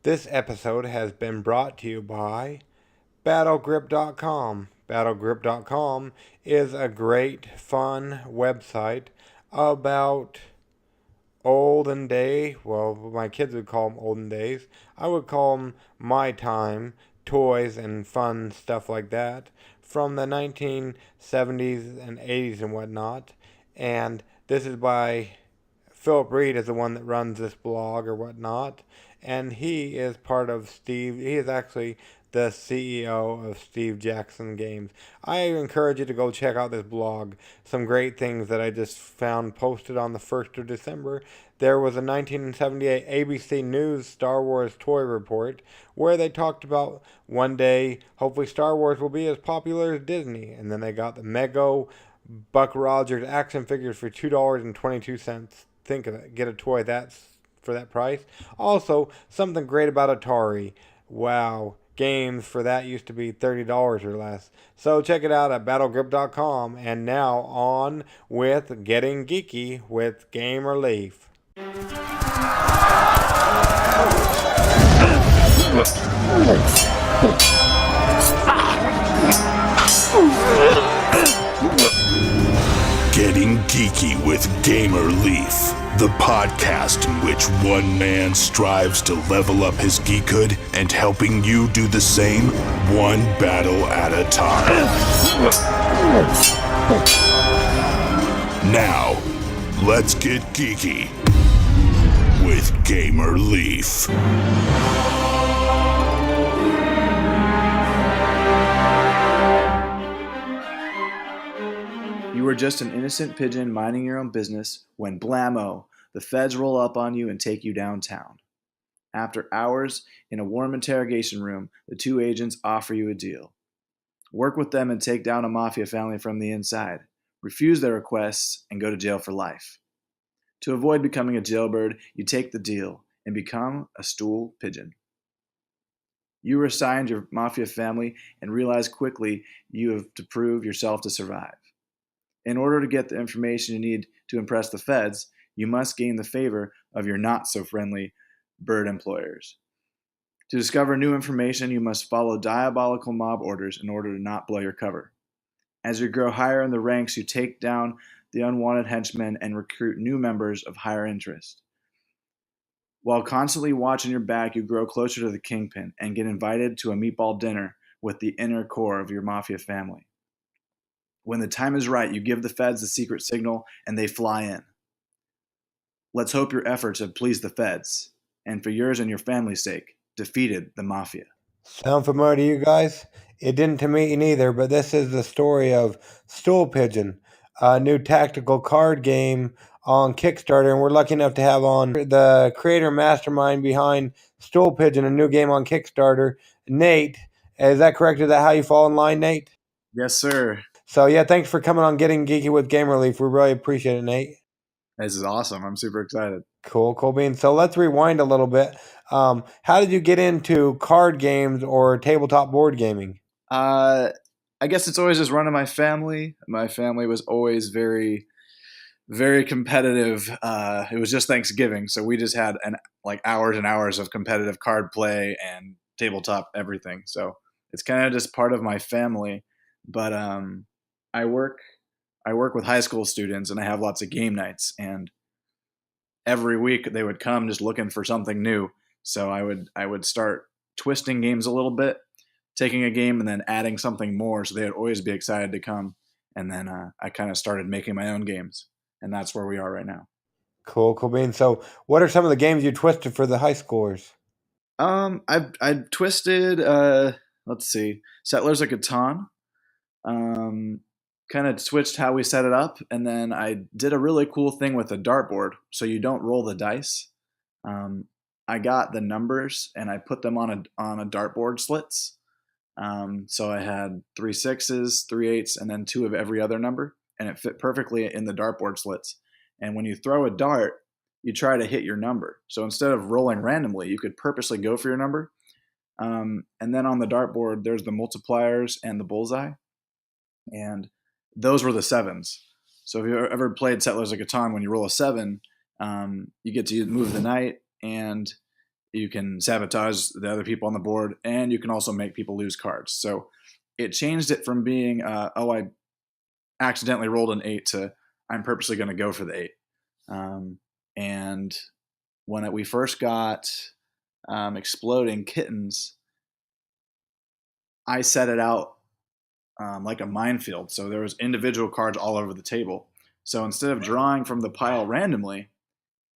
This episode has been brought to you by BattleGrip.com. BattleGrip.com is a great, fun website about olden day. Well, my kids would call them olden days. I would call them my time, toys and fun stuff like that from the 1970s and 80s and whatnot. And this is by Phillip Reed is the one that runs this blog or whatnot, and he is part of Steve. He is actually the CEO of Steve Jackson Games. I encourage you to go check out this blog. Some great things that I just found posted on the 1st of December. There was a 1978 ABC News Star Wars toy report where they talked about one day, hopefully Star Wars will be as popular as Disney. And then they got the Mego Buck Rogers action figures for $2.22. Think of it. Get a toy that's for that price. Also, something great about Atari. Wow. Games for that used to be $30 or less. So check it out at battlegrip.com. And now on with Getting Geeky with Gamer Leaf. Getting Geeky with Gamer Leaf, the podcast in which one man strives to level up his geekhood and helping you do the same one battle at a time. Now, let's get geeky with Gamer Leaf. You were just an innocent pigeon minding your own business when blammo, the feds roll up on you and take you downtown. After hours in a warm interrogation room, the two agents offer you a deal. Work with them and take down a mafia family from the inside. Refuse their requests and go to jail for life. To avoid becoming a jailbird, you take the deal and become a stool pigeon. You are assigned your mafia family and realize quickly you have to prove yourself to survive. In order to get the information you need to impress the feds, you must gain the favor of your not-so-friendly bird employers. To discover new information, you must follow diabolical mob orders in order to not blow your cover. As you grow higher in the ranks, you take down the unwanted henchmen and recruit new members of higher interest. While constantly watching your back, you grow closer to the kingpin and get invited to a meatball dinner with the inner core of your mafia family. When the time is right, you give the feds the secret signal and they fly in. Let's hope your efforts have pleased the feds, and for yours and your family's sake, defeated the mafia. Sound familiar to you guys? It didn't to me neither, but this is the story of Stool Pigeon, a new tactical card game on Kickstarter, and we're lucky enough to have on the creator mastermind behind Stool Pigeon, a new game on Kickstarter, Nate. Is that correct? Is that how you fall in line, Nate? Yes, sir. So yeah, thanks for coming on Getting Geeky with Gamer Leaf. We really appreciate it, Nate. This is awesome. I'm super excited. Cool beans. So let's rewind a little bit. How did you get into card games or tabletop board gaming? I guess it's always just run in my family. My family was always very, very competitive. It was just Thanksgiving, so we just had hours and hours of competitive card play and tabletop everything. So it's kind of just part of my family. But I work with high school students, and I have lots of game nights. And every week they would come just looking for something new. So I would start twisting games a little bit, taking a game and then adding something more. So they would always be excited to come. And then I kind of started making my own games, and that's where we are right now. Cool beans. So what are some of the games you twisted for the high schoolers? I've twisted. Let's see, Settlers of Catan. Kind of switched how we set it up, and then I did a really cool thing with a dartboard. So you don't roll the dice. I got the numbers and I put them on a dartboard slits. So I had 3 6s, 3 8s, and then 2 of every other number, and it fit perfectly in the dartboard slits. And when you throw a dart, you try to hit your number. So instead of rolling randomly, you could purposely go for your number. And then on the dartboard, there's the multipliers and the bullseye. And those were the 7s. So if you ever played Settlers of Catan, when you roll a 7, you get to move the knight, and you can sabotage the other people on the board, and you can also make people lose cards. So it changed it from being, I accidentally rolled an 8 to I'm purposely going to go for the 8. And when we first got Exploding Kittens, I set it out like a minefield. So there was individual cards all over the table. So instead of drawing from the pile randomly,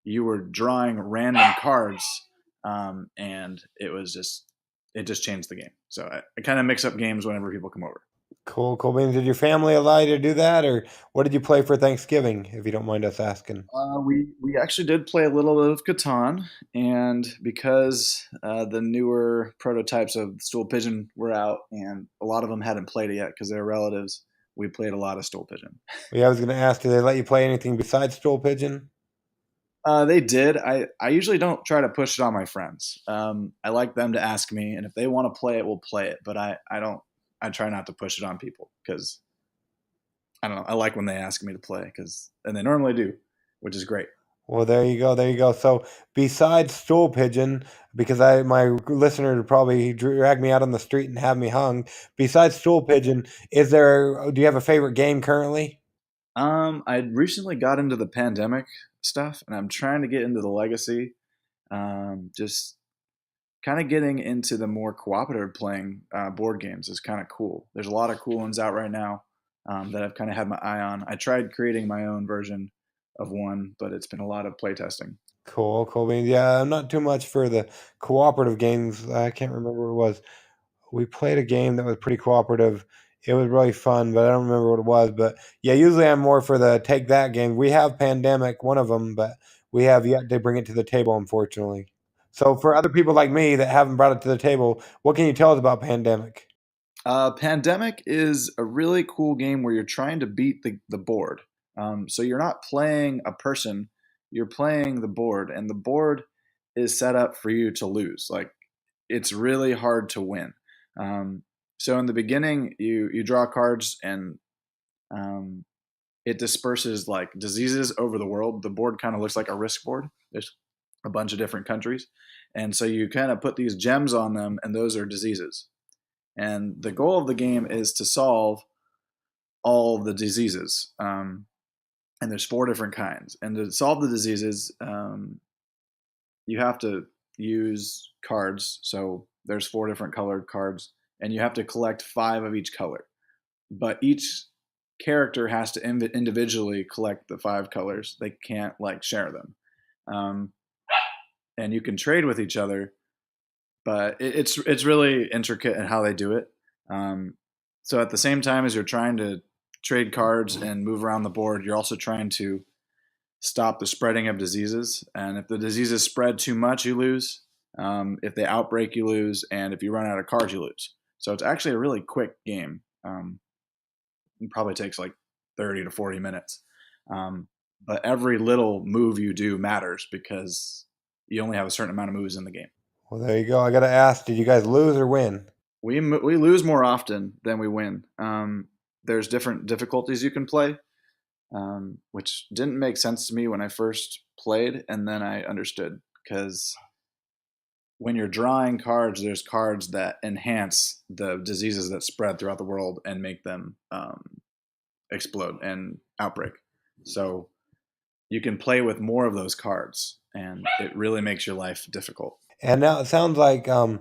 you were drawing random cards, and it just changed the game. So I kind of mix up games whenever people come over. Cool, cool beans. Did your family allow you to do that, or what did you play for Thanksgiving, if you don't mind us asking? We actually did play a little bit of Catan, and because the newer prototypes of Stool Pigeon were out, and a lot of them hadn't played it yet because they're relatives, we played a lot of Stool Pigeon. Yeah, I was going to ask, did they let you play anything besides Stool Pigeon? They did. I usually don't try to push it on my friends. I like them to ask me, and if they want to play it, we'll play it. But I don't. I try not to push it on people because I don't know. I like when they ask me to play and they normally do, which is great. Well, there you go, there you go. So, besides Stool Pigeon, because my listener would probably drag me out on the street and have me hung. Besides Stool Pigeon, do you have a favorite game currently? I recently got into the pandemic stuff, and I'm trying to get into the legacy. Just kind of getting into the more cooperative playing board games is kind of cool. There's a lot of cool ones out right now that I've kind of had my eye on. I tried creating my own version of one, but it's been a lot of playtesting. Cool, cool beans. Yeah, I'm not too much for the cooperative games. I can't remember what it was. We played a game that was pretty cooperative. It was really fun, but I don't remember what it was. But yeah, usually I'm more for the take that game. We have Pandemic, one of them, but we have yet to bring it to the table, unfortunately. So for other people like me that haven't brought it to the table, what can you tell us about Pandemic? Pandemic is a really cool game where you're trying to beat the board. So you're not playing a person, you're playing the board, and the board is set up for you to lose. Like it's really hard to win. So in the beginning, you draw cards, and um, it disperses like diseases over the world. The board kind of looks like a risk board. There's a bunch of different countries, and so you kind of put these gems on them, and those are diseases. And the goal of the game is to solve all the diseases. And there's 4 different kinds. And to solve the diseases, you have to use cards. So there's 4 different colored cards, and you have to collect 5 of each color. But each character has to individually collect the 5 colors. They can't like share them. Um, and you can trade with each other, but it's really intricate in how they do it. Um, so at the same time as you're trying to trade cards and move around the board, you're also trying to stop the spreading of diseases. And if the diseases spread too much, you lose. If they outbreak, you lose. And if you run out of cards, you lose. So it's actually a really quick game. It probably takes like 30 to 40 minutes. But every little move you do matters because you only have a certain amount of moves in the game. Well, there you go. I got to ask, did you guys lose or win? We lose more often than we win. There's different difficulties you can play, which didn't make sense to me when I first played, and then I understood because when you're drawing cards, there's cards that enhance the diseases that spread throughout the world and make them explode and outbreak. So you can play with more of those cards, and it really makes your life difficult. And now it sounds like a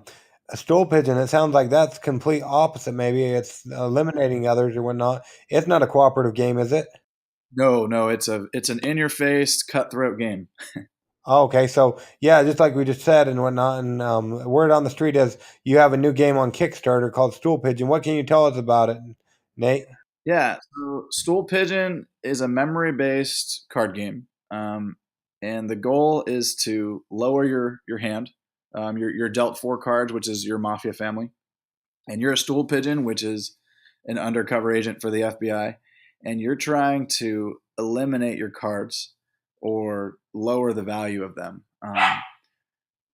Stool Pigeon. It sounds like that's complete opposite. Maybe it's eliminating others or whatnot. It's not a cooperative game, is it? No, it's an in your face cutthroat game. Oh, okay, so yeah, just like we just said and whatnot, and word on the street is you have a new game on Kickstarter called Stool Pigeon. What can you tell us about it, Nate? Yeah, so Stool Pigeon is a memory based card game, and the goal is to lower your hand. You're dealt 4 cards, which is your mafia family, and you're a stool pigeon, which is an undercover agent for the FBI, and you're trying to eliminate your cards or lower the value of them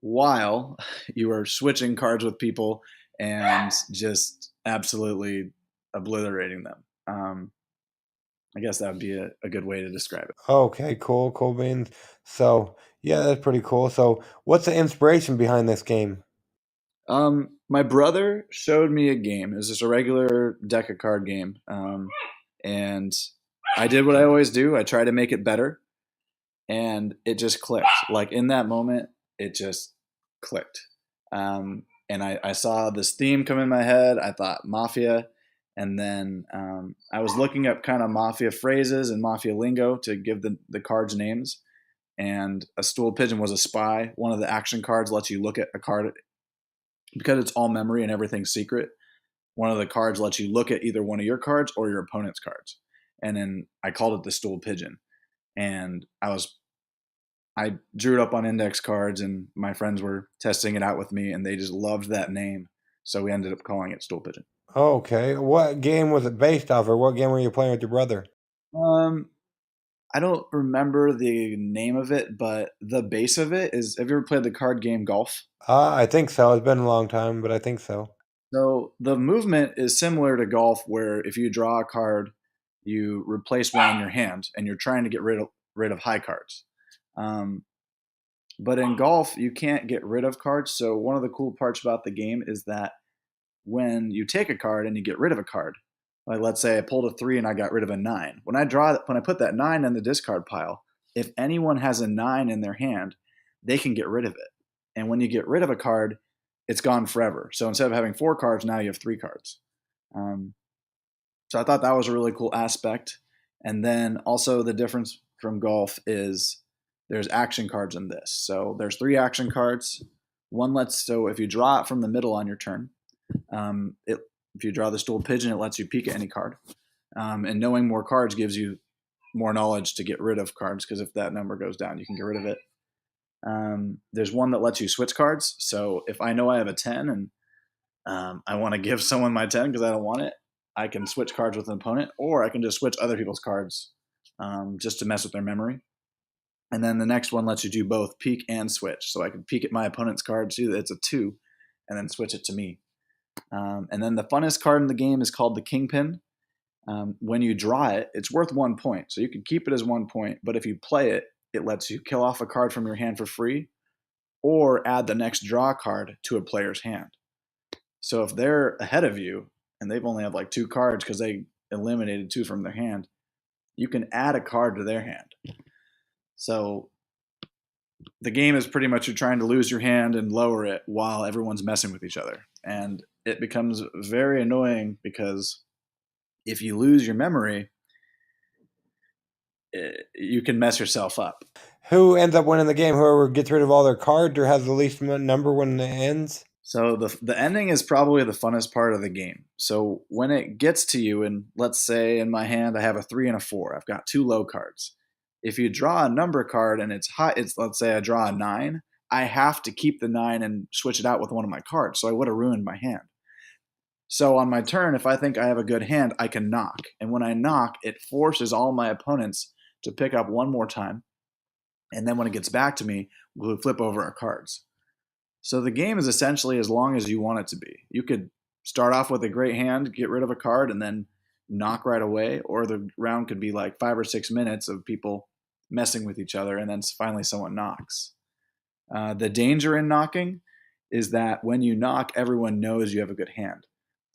while you are switching cards with people and just absolutely obliterating them. I guess that would be a good way to describe it. Okay, cool beans. So, yeah, that's pretty cool. So, what's the inspiration behind this game? My brother showed me a game. It was just a regular deck of card game, and I did what I always do. I tried to make it better, and it just clicked. Like in that moment, it just clicked. And I saw this theme come in my head. I thought mafia, and then I was looking up kind of mafia phrases and mafia lingo to give the cards names. And a stool pigeon was a spy. One of the action cards lets you look at a card because it's all memory and everything's secret. One of the cards lets you look at either one of your cards or your opponent's cards. And then I called it the stool pigeon. And I drew it up on index cards, and my friends were testing it out with me, and they just loved that name. So we ended up calling it Stool Pigeon. Okay, what game was it based off, or what game were you playing with your brother? Um, I don't remember the name of it, but the base of it is. Have you ever played the card game Golf? I think so. It's been a long time, but I think so. So the movement is similar to golf, where if you draw a card, you replace one in your hand, and you're trying to get rid of high cards. Um, but in golf, you can't get rid of cards. So one of the cool parts about the game is that when you take a card and you get rid of a card, like let's say I pulled a 3 and I got rid of a 9. When I put that 9 in the discard pile, if anyone has a 9 in their hand, they can get rid of it. And when you get rid of a card, it's gone forever. So instead of having 4 cards, now you have 3 cards. Um, so I thought that was a really cool aspect. And then also the difference from golf is there's action cards in this. So there's 3 action cards. So if you draw it from the middle on your turn, if you draw the stool pigeon, it lets you peek at any card. And knowing more cards gives you more knowledge to get rid of cards, because if that number goes down, you can get rid of it. There's one that lets you switch cards. So if I know I have a 10 and I want to give someone my 10 because I don't want it, I can switch cards with an opponent, or I can just switch other people's cards just to mess with their memory. And then the next one lets you do both peek and switch. So I can peek at my opponent's card, see that it's a 2, and then switch it to me. And then the funnest card in the game is called the Kingpin. When you draw it, it's worth 1 point. So you can keep it as 1 point, but if you play it, it lets you kill off a card from your hand for free or add the next draw card to a player's hand. So if they're ahead of you and they've only have like 2 cards because they eliminated 2 from their hand, you can add a card to their hand. So the game is pretty much you're trying to lose your hand and lower it while everyone's messing with each other. And it becomes very annoying because if you lose your memory, you can mess yourself up. Who ends up winning the game? Whoever gets rid of all their cards or has the least number when it ends? So the ending is probably the funnest part of the game. So when it gets to you, and let's say in my hand I have a 3 and a 4, I've got 2 low cards. If you draw a number card and it's high, let's say I draw a 9, I have to keep the 9 and switch it out with one of my cards. So I would have ruined my hand. So on my turn, if I think I have a good hand, I can knock. And when I knock, it forces all my opponents to pick up one more time. And then when it gets back to me, we'll flip over our cards. So the game is essentially as long as you want it to be. You could start off with a great hand, get rid of a card, and then knock right away. Or the round could be like 5 or 6 minutes of people messing with each other, and then finally someone knocks. The danger in knocking is that when you knock, everyone knows you have a good hand.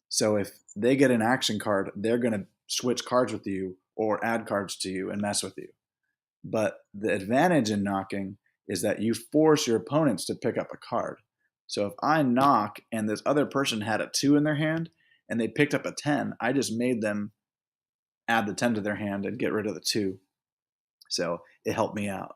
So if they get an action card, they're going to switch cards with you or add cards to you and mess with you. But the advantage in knocking is that you force your opponents to pick up a card. So if I knock and this other person had a 2 in their hand and they picked up a 10, I just made them add the 10 to their hand and get rid of the 2. So it helped me out.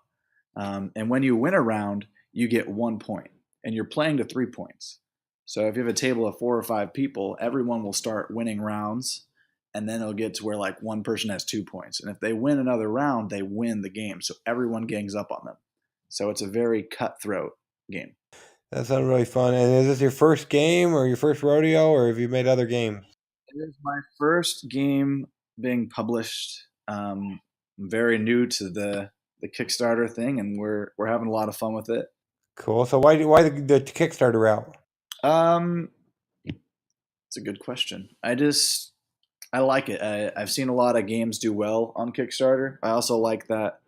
And when you win a round, you get 1 point, and you're playing to 3 points. So if you have a table of 4 or 5 people, everyone will start winning rounds, and then it'll get to where like one person has 2 points. And if they win another round, they win the game. So everyone gangs up on them. So it's a very cutthroat game. That sounds really fun. And is this your first game or your first rodeo, or have you made other games? It is my first game being published. I'm very new to the Kickstarter thing, and we're having a lot of fun with it. Cool. So why the Kickstarter route? It's a good question. I I like it. I've seen a lot of games do well on Kickstarter. I also like that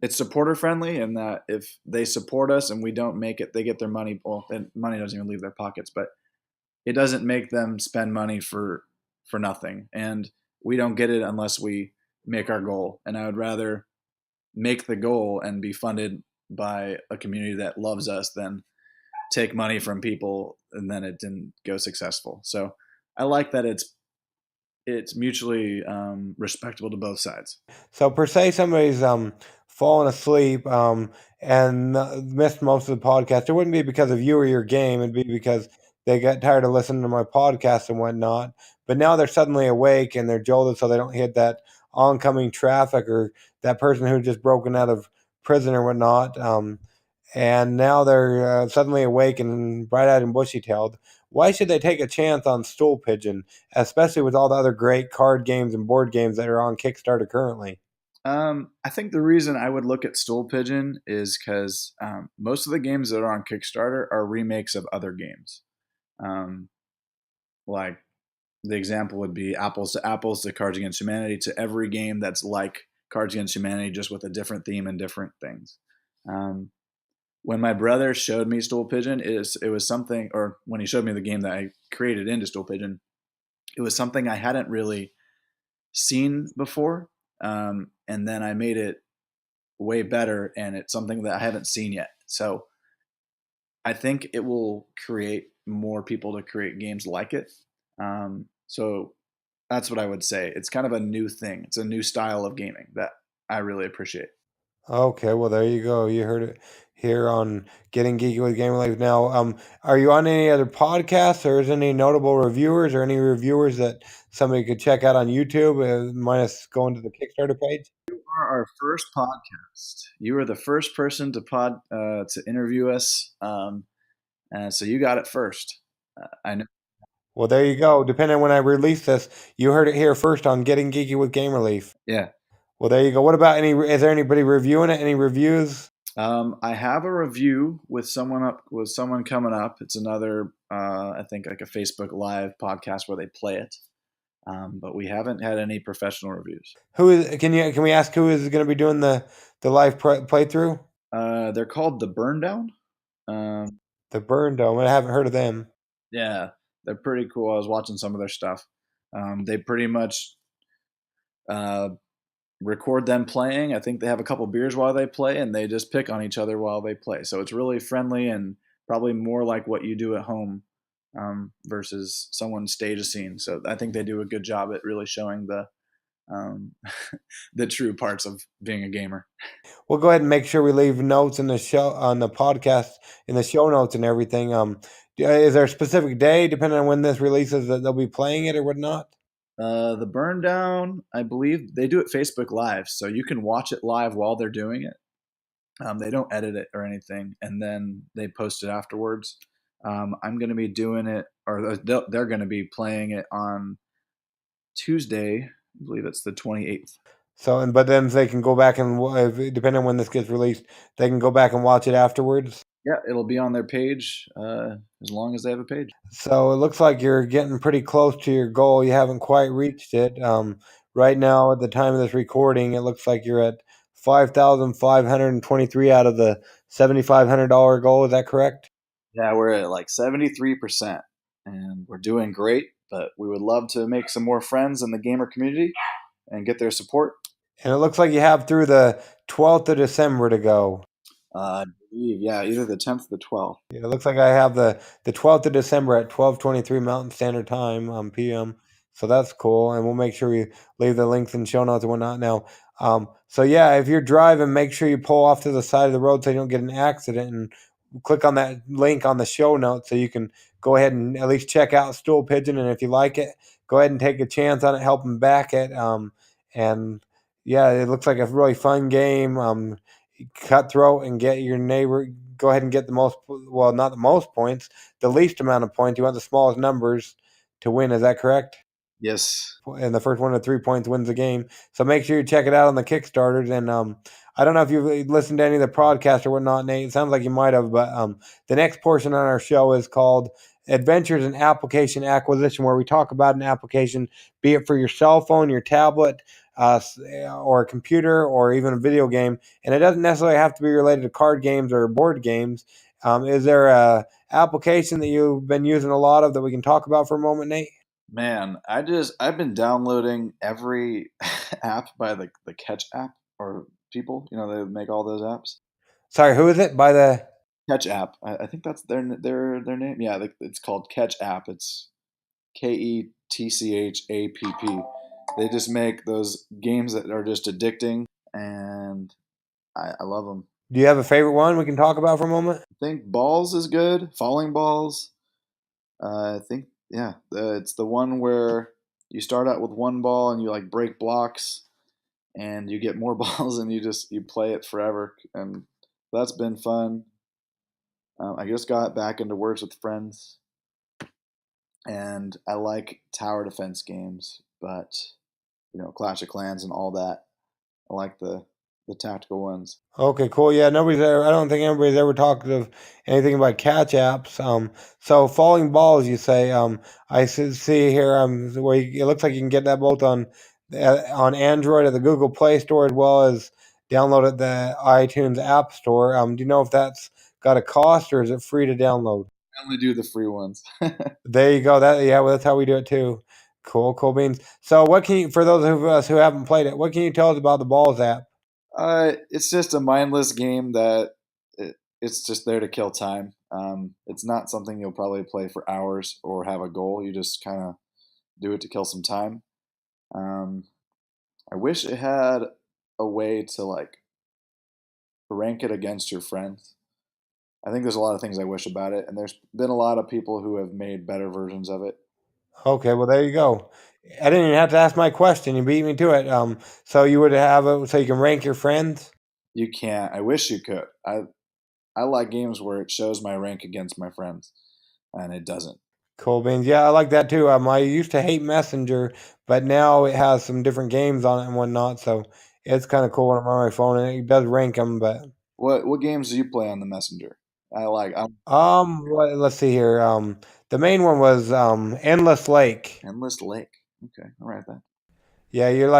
it's supporter friendly, and that if they support us and we don't make it, they get their money. Well, money doesn't even leave their pockets, but it doesn't make them spend money for nothing, and we don't get it unless we make our goal. And I would rather make the goal and be funded by a community that loves us than take money from people and then it didn't go successful. So I like that it's mutually respectable to both sides. So per se, somebody's fallen asleep and missed most of the podcast. It wouldn't be because of you or your game. It'd be because they got tired of listening to my podcast and whatnot. But now they're suddenly awake and they're jolted, so they don't hit that oncoming traffic or that person who just broken out of prison or whatnot. And now they're suddenly awake and bright-eyed and bushy-tailed. Why should they take a chance on Stool Pigeon, especially with all the other great card games and board games that are on Kickstarter currently? I think the reason I would look at Stool Pigeon is because most of the games that are on Kickstarter are remakes of other games. Um, like the example would be Apples to Apples to Cards Against Humanity to every game that's like Cards Against Humanity, just with a different theme and different things. Um, when my brother showed me Stool Pigeon, it was something, or when he showed me the game that I created into Stool Pigeon, it was something I hadn't really seen before. And then I made it way better, and it's something that I haven't seen yet. So I think it will create more people to create games like it. So that's what I would say. It's kind of a new thing. It's a new style of gaming that I really appreciate. Okay, well there you go. You heard it here on Getting Geeky with Gamer Life. Now, are you on any other podcasts, or is any notable reviewers, or any reviewers that somebody could check out on YouTube, minus going to the Kickstarter page? You are our first podcast. You are the first person to interview us, so you got it first. I know. Well, there you go. Depending on when I release this, you heard it here first on Getting Geeky with Gamer Leaf. Yeah. Well, there you go. What about any? Is there anybody reviewing it? Any reviews? I have a review with someone coming up. It's another, I think, like a Facebook Live podcast where they play it. But we haven't had any professional reviews. Who is? Can we ask who is going to be doing the live playthrough? They're called the Burn Down. The Burn Dome. I haven't heard of them. Yeah, they're pretty cool. I was watching some of their stuff. They pretty much record them playing. I think they have a couple beers while they play, and they just pick on each other while they play. So it's really friendly and probably more like what you do at home versus someone stage a scene. So I think they do a good job at really showing um, the true parts of being a gamer. We'll go ahead and make sure we leave notes in the show on the podcast in the show notes and everything. Is there a specific day, depending on when this releases, that they'll be playing it or whatnot? The Burn Down, I believe they do it Facebook Live, so you can watch it live while they're doing it. They don't edit it or anything, and then they post it afterwards. I'm going to be doing it, or they're going to be playing it on Tuesday. I believe it's the 28th. So, but then they can go back and depending on when this gets released, they can go back and watch it afterwards. Yeah, it'll be on their page as long as they have a page. So it looks like you're getting pretty close to your goal. You haven't quite reached it. Right now, at the time of this recording, it looks like you're at 5,523 out of the $7,500 goal. Is that correct? Yeah, we're at like 73%, and we're doing great. But we would love to make some more friends in the gamer community and get their support. And it looks like you have through the 12th of December to go. I believe, yeah, either the 10th or the 12th. Yeah, it looks like I have the 12th of December at 12:23 Mountain Standard Time PM. So that's cool, and we'll make sure we leave the links and show notes and whatnot. Now, so yeah, if you're driving, make sure you pull off to the side of the road so you don't get an accident, and click on that link on the show notes so you can go ahead and at least check out Stool Pigeon, and if you like it, go ahead and take a chance on it, help them back it. And yeah, it looks like a really fun game. Cutthroat and get your neighbor. Go ahead and get the most. Well, not the most points, the least amount of points. You want the smallest numbers to win. Is that correct? Yes. And the first one to 3 points wins the game. So make sure you check it out on the Kickstarters. And I don't know if you've listened to any of the podcasts or whatnot, Nate. It sounds like you might have, but the next portion on our show is called Adventures in Application Acquisition, where we talk about an application, be it for your cell phone, your tablet, or a computer, or even a video game. And it doesn't necessarily have to be related to card games or board games. Is there a application that you've been using a lot of that we can talk about for a moment, Nate? Man, I've been downloading every app by the Catch app or people. They make all those apps. Sorry, who is it? By the Catch app. I think that's their name. Yeah, it's called Catch app. It's KETCHAPP. They just make those games that are just addicting, and I love them. Do you have a favorite one we can talk about for a moment? I think Balls is good. Falling Balls. I think yeah, it's the one where you start out with one ball and you like break blocks, and you get more balls, and you play it forever, and that's been fun. I just got back into Words with Friends, and I like tower defense games, but Clash of Clans and all that. I like the tactical ones. Okay, cool. Yeah, nobody's ever. I don't think anybody's ever talked of anything about catch apps. So falling balls, you say. I see here. Where it looks like you can get that both on Android at the Google Play Store as well as download at the iTunes App Store. Do you know if that's got a cost or is it free to download? I only do the free ones. There you go. Well, that's how we do it too. Cool, cool beans. So, what can you, for those of us who haven't played it, what can you tell us about the balls app? It's just a mindless game that it's just there to kill time. It's not something you'll probably play for hours or have a goal. You just kind of do it to kill some time. Um, I wish it had a way to like rank it against your friends. I think there's a lot of things I wish about it, and there's been a lot of people who have made better versions of it. Okay, well there you go. I didn't even have to ask my question. You beat me to it. So you would have it so you can rank your friends. You can't. I wish you could. I like games where it shows my rank against my friends, and it doesn't. Cool beans. Yeah, I like that too. I used to hate Messenger, but now it has some different games on it and whatnot. So it's kind of cool when I'm on my phone, and it does rank them. But What games do you play on the Messenger? I'm let's see here. The main one was Endless Lake. Endless Lake. Okay, all right then. Yeah, you're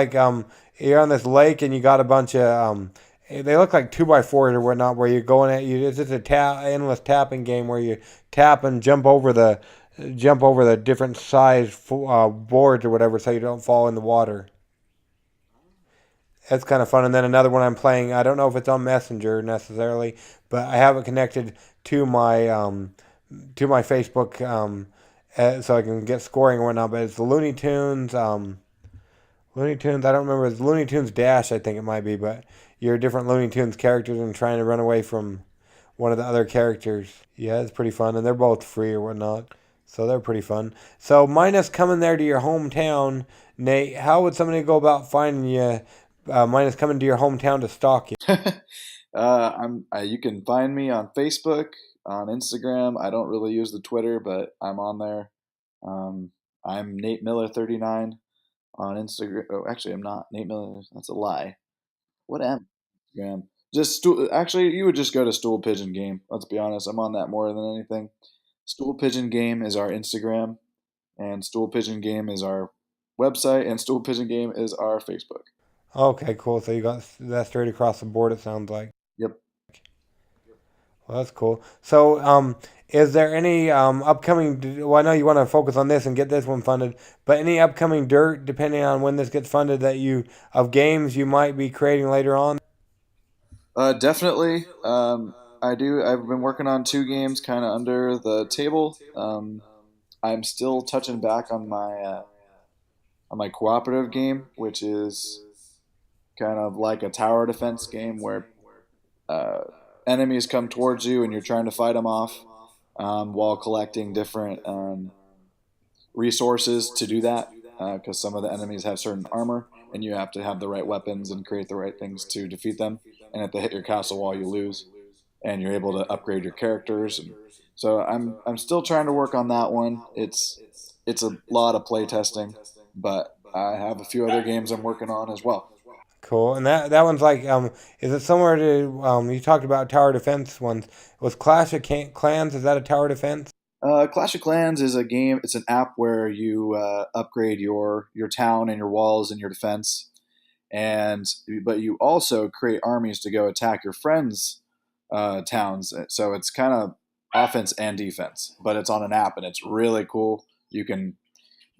on this lake and you got a bunch of they look like 2x4s or whatnot where you're going at you. It's just a endless tapping game where you tap and jump over the different size boards or whatever so you don't fall in the water. It's kind of fun. And then another one I'm playing. I don't know if it's on Messenger necessarily, but I have it connected to my Facebook so I can get scoring and whatnot. But it's the Looney Tunes. Looney Tunes, I don't remember. It's Looney Tunes Dash, I think it might be, but you're different Looney Tunes characters and trying to run away from one of the other characters. Yeah, it's pretty fun, and they're both free or whatnot, so they're pretty fun. So, minus coming there to your hometown, Nate, how would somebody go about finding you? Minus coming to your hometown to stalk you. You can find me on Facebook, on Instagram. I don't really use the Twitter, but I'm on there. I'm Nate Miller 39 on Instagram. Oh, actually, I'm not Nate Miller. That's a lie. What am I? Instagram? Actually, you would just go to Stool Pigeon Game. Let's be honest. I'm on that more than anything. Stool Pigeon Game is our Instagram, and Stool Pigeon Game is our website, and Stool Pigeon Game is our Facebook. Okay, cool. So you got that straight across the board, it sounds like. Yep. Well, that's cool. So, is there any upcoming? Well, I know you want to focus on this and get this one funded, but any upcoming dirt, depending on when this gets funded, that you of games you might be creating later on? Definitely. I do. I've been working on two games, kind of under the table. I'm still touching back on my cooperative game, which is kind of like a tower defense game where uh, enemies come towards you and you're trying to fight them off while collecting different resources to do that. Because some of the enemies have certain armor, and you have to have the right weapons and create the right things to defeat them. And if they hit your castle wall, you lose, and you're able to upgrade your characters. And so I'm still trying to work on that one. It's a lot of play testing, but I have a few other games I'm working on as well. Cool. And that one's like is it similar to you talked about tower defense ones? Was Clash of Clans? Is that a tower defense? Clash of Clans is a game. It's an app where you upgrade your town and your walls and your defense, but you also create armies to go attack your friends' towns. So it's kind of offense and defense, but it's on an app and it's really cool. You can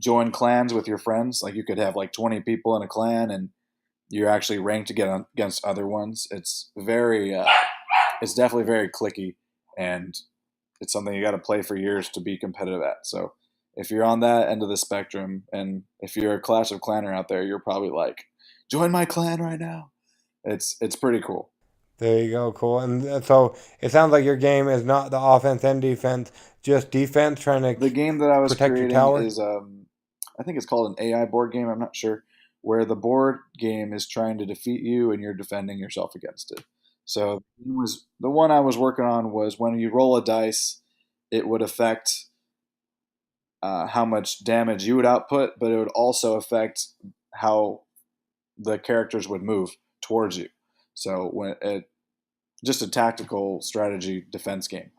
join clans with your friends. Like you could have like 20 people in a clan, and you're actually ranked against other ones. It's it's definitely very clicky, and it's something you got to play for years to be competitive at. So if you're on that end of the spectrum, and if you're a Clash of Clanner out there, you're probably like, join my clan right now. It's pretty cool. There you go, cool. And so it sounds like your game is not the offense and defense, just defense, trying to The game that I was protect your creating tower. is, I think it's called an AI board game. I'm not sure. Where the board game is trying to defeat you and you're defending yourself against it. So the one I was working on was when you roll a dice, it would affect how much damage you would output, but it would also affect how the characters would move towards you. So just a tactical strategy defense game.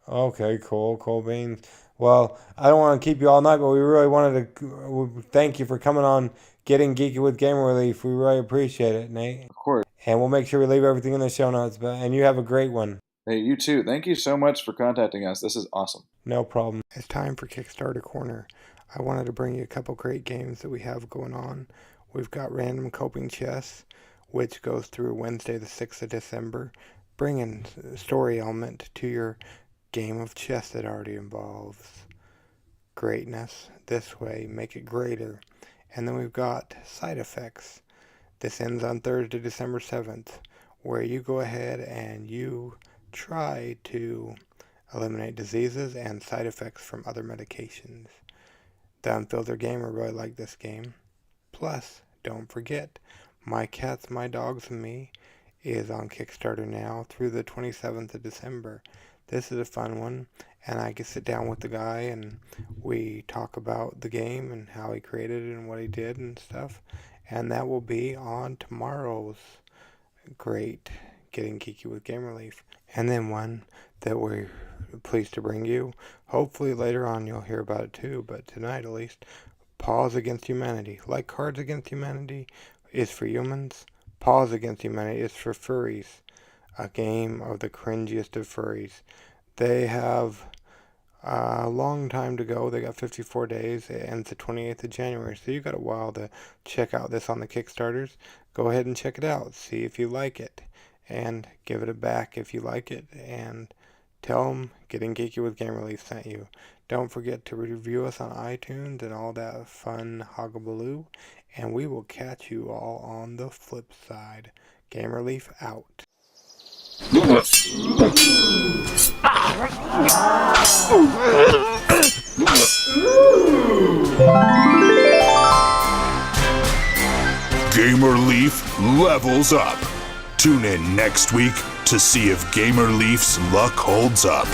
Okay, cool beans. Well, I don't want to keep you all night, but we really wanted to thank you for coming on Getting Geeky with Gamer Relief. We really appreciate it, Nate. Of course. And we'll make sure we leave everything in the show notes. And you have a great one. Hey, you too. Thank you so much for contacting us. This is awesome. No problem. It's time for Kickstarter Corner. I wanted to bring you a couple great games that we have going on. We've got Random Coping Chess, which goes through Wednesday the 6th of December, bringing story element to your game of chess that already involves greatness. This way, make it greater. And then we've got Side Effects. This ends on Thursday, December 7th, where you go ahead and you try to eliminate diseases and side effects from other medications. The Unfiltered Gamer really liked this game. Plus, don't forget, My Cats, My Dogs, and Me is on Kickstarter now through the 27th of December. This is a fun one, and I can sit down with the guy and we talk about the game and how he created it and what he did and stuff. And that will be on tomorrow's great Getting Geeky with Game Relief. And then one that we're pleased to bring you. Hopefully later on you'll hear about it too, but tonight at least, Paws Against Humanity. Like Cards Against Humanity is for humans, Paws Against Humanity is for furries. A game of the cringiest of furries. They have a long time to go. They got 54 days. It ends the 28th of January. So you got a while to check out this on the Kickstarters. Go ahead and check it out. See if you like it. And give it a back if you like it. And tell them Getting Geeky with Game Relief sent you. Don't forget to review us on iTunes and all that fun hoggabaloo. And we will catch you all on the flip side. Game Relief out. Gamer Leaf levels up. Tune in next week to see if Gamer Leaf's luck holds up.